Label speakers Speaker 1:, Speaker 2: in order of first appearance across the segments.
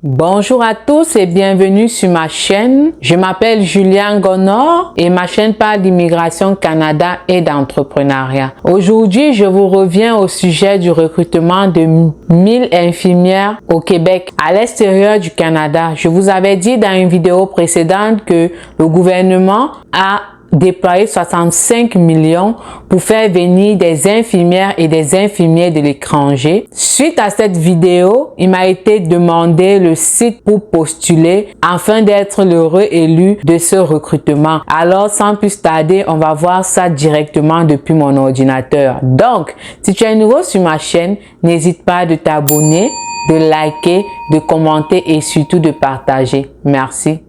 Speaker 1: Bonjour à tous et bienvenue sur ma chaîne. Je m'appelle Juliane Gonor et ma chaîne parle d'immigration Canada et d'entrepreneuriat. Aujourd'hui, je vous reviens au sujet du recrutement de 1000 infirmières au Québec, à l'extérieur du Canada. Je vous avais dit dans une vidéo précédente que le gouvernement a déployé 65 millions pour faire venir des infirmières et des infirmiers de l'étranger. Suite à cette vidéo, il m'a été demandé le site pour postuler afin d'être le réélu de ce recrutement. Alors, sans plus tarder, on va voir ça directement depuis mon ordinateur. Donc, si tu es nouveau sur ma chaîne, n'hésite pas de t'abonner, de liker, de commenter et surtout de partager. Merci.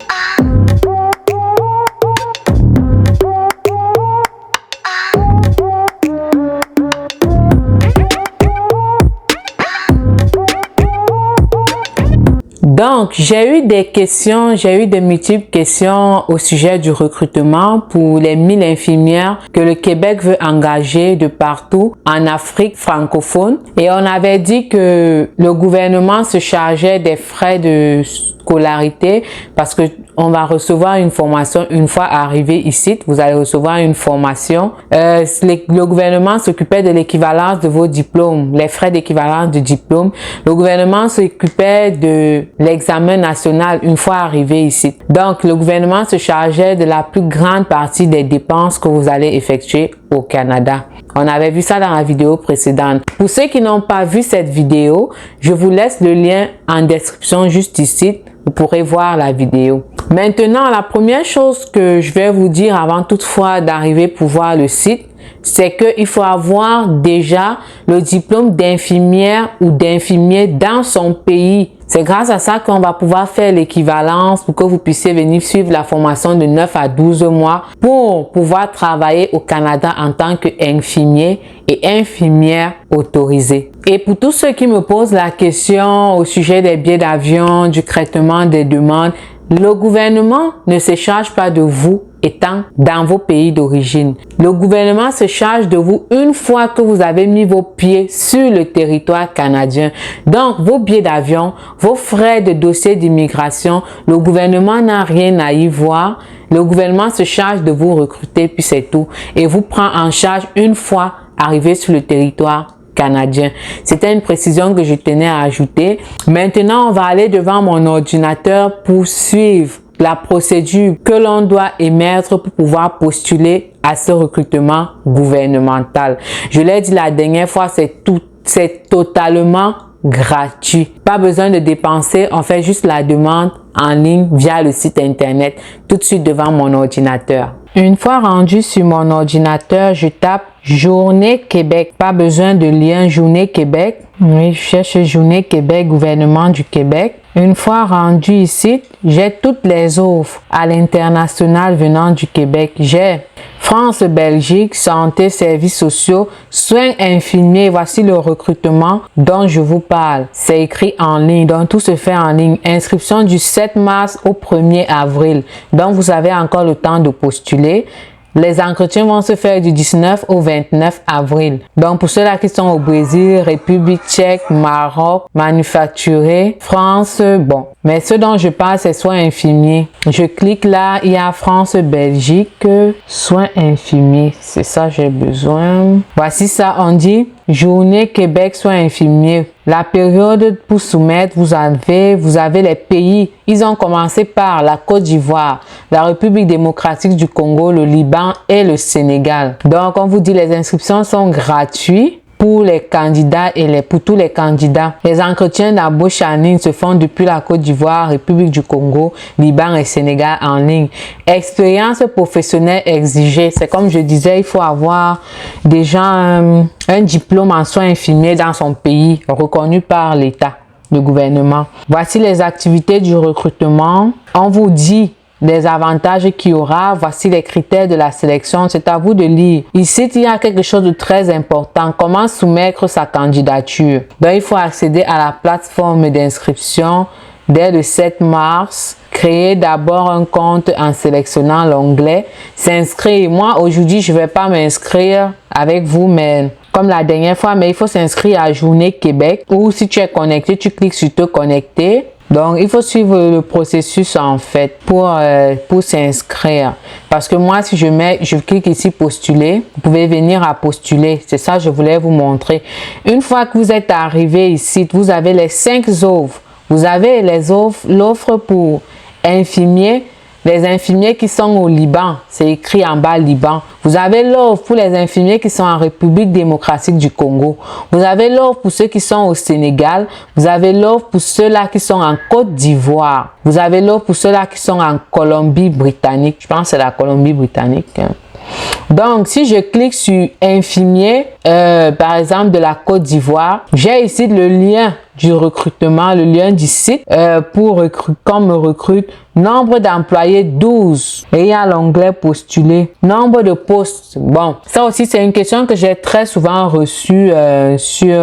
Speaker 1: Donc, j'ai eu de multiples questions au sujet du recrutement pour les 1000 infirmières que le Québec veut engager de partout en Afrique francophone. Et on avait dit que le gouvernement se chargeait des frais de scolarité parce que on va recevoir une formation une fois arrivé ici. Vous allez recevoir une formation. Le gouvernement s'occupait de l'équivalence de vos diplômes, les frais d'équivalence de diplôme. Le gouvernement s'occupait de l'examen national une fois arrivé ici. Donc, le gouvernement se chargeait de la plus grande partie des dépenses que vous allez effectuer au Canada. On avait vu ça dans la vidéo précédente. Pour ceux qui n'ont pas vu cette vidéo, je vous laisse le lien en description juste ici. Vous pourrez voir la vidéo. Maintenant, la première chose que je vais vous dire avant toutefois d'arriver pour voir le site, c'est qu'il faut avoir déjà le diplôme d'infirmière ou d'infirmier dans son pays. C'est grâce à ça qu'on va pouvoir faire l'équivalence pour que vous puissiez venir suivre la formation de 9 à 12 mois pour pouvoir travailler au Canada en tant qu'infirmier et infirmière autorisée. Et pour tous ceux qui me posent la question au sujet des billets d'avion, du traitement des demandes, le gouvernement ne se charge pas de vous étant dans vos pays d'origine. Le gouvernement se charge de vous une fois que vous avez mis vos pieds sur le territoire canadien. Donc, vos billets d'avion, vos frais de dossier d'immigration, le gouvernement n'a rien à y voir. Le gouvernement se charge de vous recruter, puis c'est tout. Et vous prend en charge une fois arrivé sur le territoire canadien. C'était une précision que je tenais à ajouter. Maintenant, on va aller devant mon ordinateur pour suivre la procédure que l'on doit émettre pour pouvoir postuler à ce recrutement gouvernemental. Je l'ai dit la dernière fois, c'est totalement gratuit. Pas besoin de dépenser, on fait juste la demande en ligne via le site internet tout de suite devant mon ordinateur. Une fois rendu sur mon ordinateur, je tape Journée Québec. Pas besoin de lien Journée Québec. Oui, je cherche Journée Québec, gouvernement du Québec. Une fois rendu ici, j'ai toutes les offres à l'international venant du Québec. J'ai France, Belgique, santé, services sociaux, soins infirmiers. Voici le recrutement dont je vous parle. C'est écrit en ligne, donc tout se fait en ligne. Inscription du 7 mars au 1er avril. Donc vous avez encore le temps de postuler. Les entretiens vont se faire du 19 au 29 avril. Donc, pour ceux-là qui sont au Brésil, République tchèque, Maroc, manufacturé, France, bon. Mais ce dont je parle, c'est soins infirmiers. Je clique là, il y a France, Belgique, soins infirmiers. C'est ça, j'ai besoin. Voici ça, on dit Journée Québec, soins infirmiers. La période pour soumettre, vous avez les pays. Ils ont commencé par la Côte d'Ivoire, la République démocratique du Congo, le Liban et le Sénégal. Donc, on vous dit les inscriptions sont gratuites pour les candidats et pour tous les candidats. Les entretiens d'embauche en ligne se font depuis la Côte d'Ivoire, République du Congo, Liban et Sénégal en ligne. Expérience professionnelle exigée. C'est comme je disais, il faut avoir déjà un diplôme en soins infirmiers dans son pays, reconnu par l'État, le gouvernement. Voici les activités du recrutement. On vous dit les avantages qu'il y aura. Voici les critères de la sélection. C'est à vous de lire. Ici, il y a quelque chose de très important. Comment soumettre sa candidature? Donc, il faut accéder à la plateforme d'inscription dès le 7 mars. Créer d'abord un compte en sélectionnant l'onglet s'inscrire. Moi, aujourd'hui, je ne vais pas m'inscrire avec vous, mais comme la dernière fois, mais il faut s'inscrire à Journée Québec ou si tu es connecté, tu cliques sur te connecter. Donc, il faut suivre le processus en fait pour s'inscrire. Parce que moi, si je clique ici postuler, vous pouvez venir à postuler. C'est ça que je voulais vous montrer. Une fois que vous êtes arrivé ici, vous avez les 5 offres. Vous avez l'offre pour infirmiers. Les infirmiers qui sont au Liban, c'est écrit en bas Liban. Vous avez l'offre pour les infirmiers qui sont en République démocratique du Congo. Vous avez l'offre pour ceux qui sont au Sénégal. Vous avez l'offre pour ceux-là qui sont en Côte d'Ivoire. Vous avez l'offre pour ceux-là qui sont en Colombie-Britannique. Je pense que c'est la Colombie-Britannique. Donc, si je clique sur infirmier, par exemple de la Côte d'Ivoire, j'ai ici le lien du recrutement, le lien du site pour qu'on me recrute. Nombre d'employés 12. Et il y a l'onglet postuler. Nombre de postes. Bon, ça aussi c'est une question que j'ai très souvent reçue sur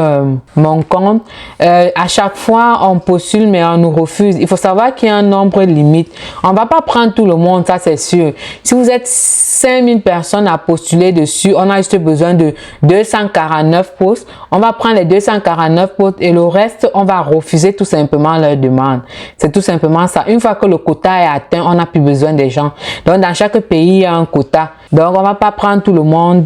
Speaker 1: mon compte. À chaque fois on postule mais on nous refuse. Il faut savoir qu'il y a un nombre limite. On va pas prendre tout le monde, ça c'est sûr. Si vous êtes 5000 personnes à postuler dessus, on a juste besoin de 249 postes. On va prendre les 249 postes et le reste on va refuser tout simplement leur demande. C'est tout simplement ça. Une fois que le quota est atteint, on n'a plus besoin des gens. Donc, dans chaque pays, il y a un quota. Donc, on va pas prendre tout le monde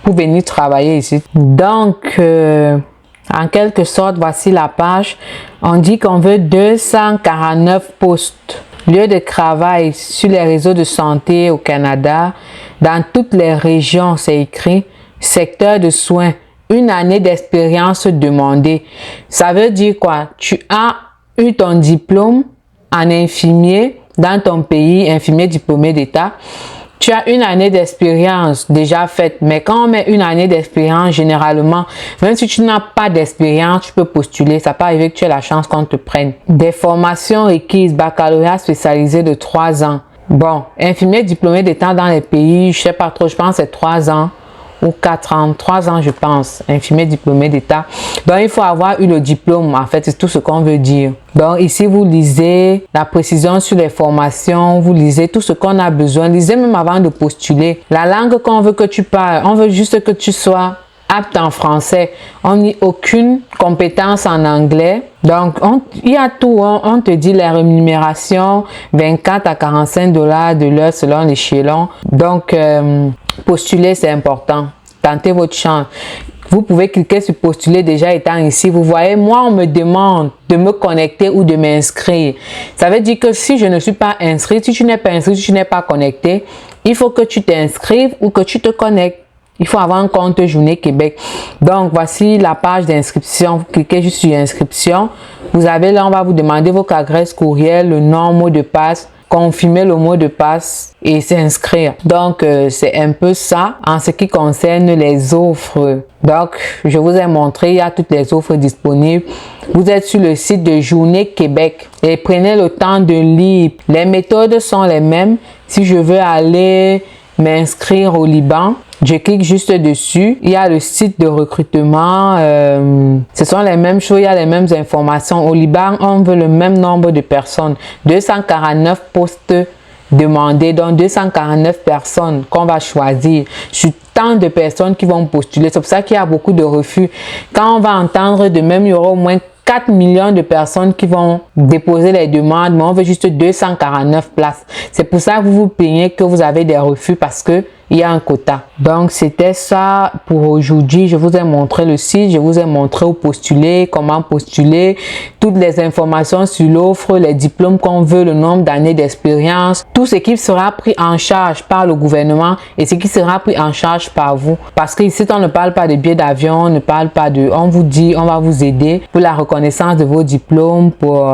Speaker 1: pour venir travailler ici. Donc, en quelque sorte, voici la page. On dit qu'on veut 249 postes. Lieu de travail sur les réseaux de santé au Canada. Dans toutes les régions, c'est écrit. Secteur de soins. 1 année d'expérience demandée. Ça veut dire quoi? Tu as eu ton diplôme en infirmier dans ton pays, infirmier diplômé d'État. Tu as 1 année d'expérience déjà faite. Mais quand on met 1 année d'expérience, généralement, même si tu n'as pas d'expérience, tu peux postuler. Ça peut arriver que tu aies la chance qu'on te prenne. Des formations requises, baccalauréat spécialisé de 3 ans. Bon, infirmier diplômé d'État dans les pays, je sais pas trop, je pense que c'est 3 ans. Ou 4 ans, 3 ans je pense, infirmier diplômé d'État. Donc il faut avoir eu le diplôme, en fait, c'est tout ce qu'on veut dire. Donc ici vous lisez la précision sur les formations, vous lisez tout ce qu'on a besoin, lisez même avant de postuler. La langue qu'on veut que tu parles, on veut juste que tu sois apte en français. On n'y a aucune compétence en anglais. Donc, il y a tout. On te dit la rémunération, 24 à 45 $ de l'heure selon l'échelon. Donc, postuler, c'est important. Tentez votre chance. Vous pouvez cliquer sur postuler déjà étant ici. Vous voyez, moi, on me demande de me connecter ou de m'inscrire. Ça veut dire que si je ne suis pas inscrit, si tu n'es pas inscrit, si tu n'es pas connecté, il faut que tu t'inscrives ou que tu te connectes. Il faut avoir un compte Journée Québec. Donc, voici la page d'inscription. Vous cliquez juste sur inscription. Vous avez là, on va vous demander votre adresse courriel, le nom, mot de passe, confirmer le mot de passe et s'inscrire. Donc, c'est un peu ça en ce qui concerne les offres. Donc, je vous ai montré, il y a toutes les offres disponibles. Vous êtes sur le site de Journée Québec et prenez le temps de lire. Les méthodes sont les mêmes. Si je veux aller m'inscrire au Liban, je clique juste dessus. Il y a le site de recrutement. Ce sont les mêmes choses, il y a les mêmes informations. Au Liban, on veut le même nombre de personnes. 249 postes demandés, donc 249 personnes qu'on va choisir. Sur tant de personnes qui vont postuler. C'est pour ça qu'il y a beaucoup de refus. Quand on va entendre de même, il y aura au moins 4 millions de personnes qui vont déposer les demandes, mais on veut juste 249 places. C'est pour ça que vous vous plaignez que vous avez des refus parce que il y a un quota. Donc, c'était ça pour aujourd'hui. Je vous ai montré le site, je vous ai montré où postuler, comment postuler, toutes les informations sur l'offre, les diplômes qu'on veut, le nombre d'années d'expérience, tout ce qui sera pris en charge par le gouvernement et ce qui sera pris en charge par vous. Parce que ici, on ne parle pas de billets d'avion, on ne parle pas de... On vous dit, on va vous aider pour la reconnaissance de vos diplômes, pour...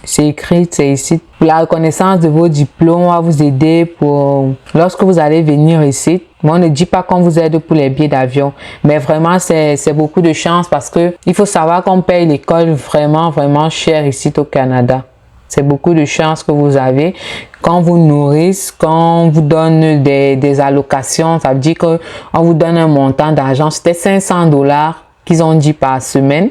Speaker 1: c'est écrit, c'est ici. Pour la reconnaissance de vos diplômes, on va vous aider pour lorsque vous allez venir ici. On ne dit pas qu'on vous aide pour les billets d'avion, mais vraiment c'est beaucoup de chance parce que il faut savoir qu'on paye l'école vraiment cher ici au Canada. C'est beaucoup de chance que vous avez. Quand vous nourrissent, quand on vous donne des allocations, ça veut dire qu'on vous donne un montant d'argent. C'était 500 $ qu'ils ont dit par semaine.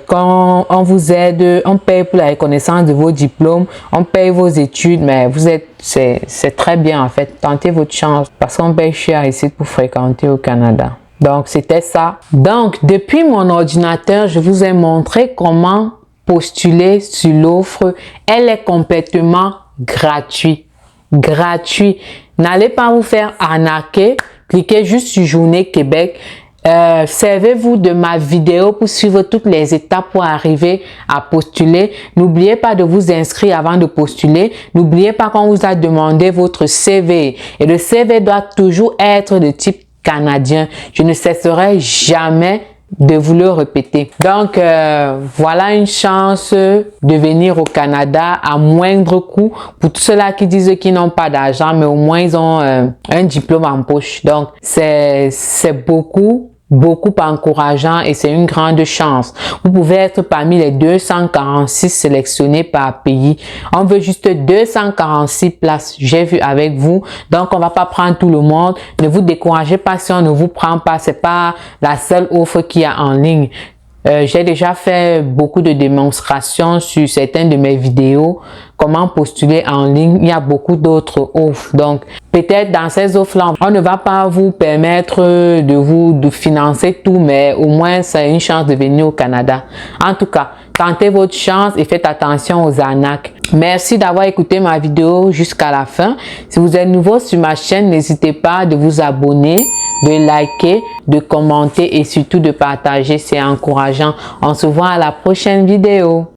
Speaker 1: Quand on vous aide, on paye pour la reconnaissance de vos diplômes, on paye vos études, mais vous êtes, c'est très bien en fait. Tentez votre chance parce qu'on paye cher ici pour fréquenter au Canada. Donc, c'était ça. Donc, depuis mon ordinateur, je vous ai montré comment postuler sur l'offre. Elle est complètement gratuite. Gratuit. N'allez pas vous faire arnaquer. Cliquez juste sur Journée Québec. Servez-vous de ma vidéo pour suivre toutes les étapes pour arriver à postuler. N'oubliez pas de vous inscrire avant de postuler. N'oubliez pas qu'on vous a demandé votre CV. Et le CV doit toujours être de type canadien. Je ne cesserai jamais de vous le répéter. Donc, voilà une chance de venir au Canada à moindre coût pour tous ceux-là qui disent qu'ils n'ont pas d'argent, mais au moins ils ont un diplôme en poche. Donc, c'est beaucoup encourageant et c'est une grande chance. Vous pouvez être parmi les 246 sélectionnés par pays. On veut juste 246 places. J'ai vu avec vous. Donc, on va pas prendre tout le monde. Ne vous découragez pas si on ne vous prend pas. C'est pas la seule offre qu'il y a en ligne. J'ai déjà fait beaucoup de démonstrations sur certaines de mes vidéos, comment postuler en ligne. Il y a beaucoup d'autres offres. Donc, peut-être dans ces offres-là, on ne va pas vous permettre de financer tout, mais au moins, c'est une chance de venir au Canada. En tout cas, tentez votre chance et faites attention aux arnaques. Merci d'avoir écouté ma vidéo jusqu'à la fin. Si vous êtes nouveau sur ma chaîne, n'hésitez pas de vous abonner, de liker, de commenter et surtout de partager. C'est encourageant. On se voit à la prochaine vidéo.